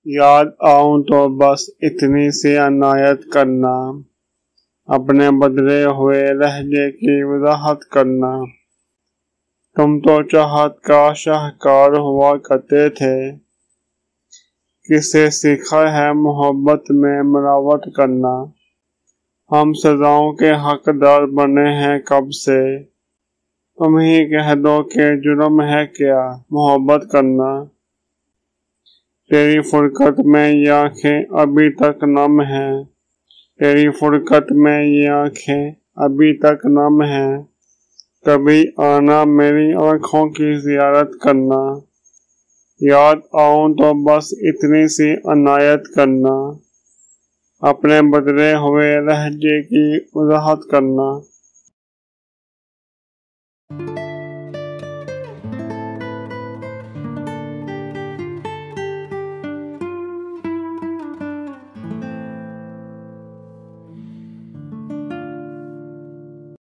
یاد آؤں تو بس اتنی سی عنایت کرنا، اپنے بدلے ہوئے لہجے کی وضاحت کرنا۔ تم تو چاہت کا شاہکار ہوا کرتے تھے، کس سے سیکھا ہے محبت میں ملاوٹ کرنا؟ ہم سزاؤں کے حقدار بنے ہیں کب سے، تم ہی کہہ دو کہ جرم ہے کیا محبت کرنا؟ تیری فرقت میں یہ آنکھیں ابھی تک نم ہیں، تیری فرقت میں یہ آنکھیں ابھی تک نم ہیں، کبھی آنا میری آنکھوں کی زیارت کرنا۔ یاد آؤں تو بس اتنی سی عنایت کرنا، اپنے بدلے ہوئے لہجے کی وضاحت کرنا۔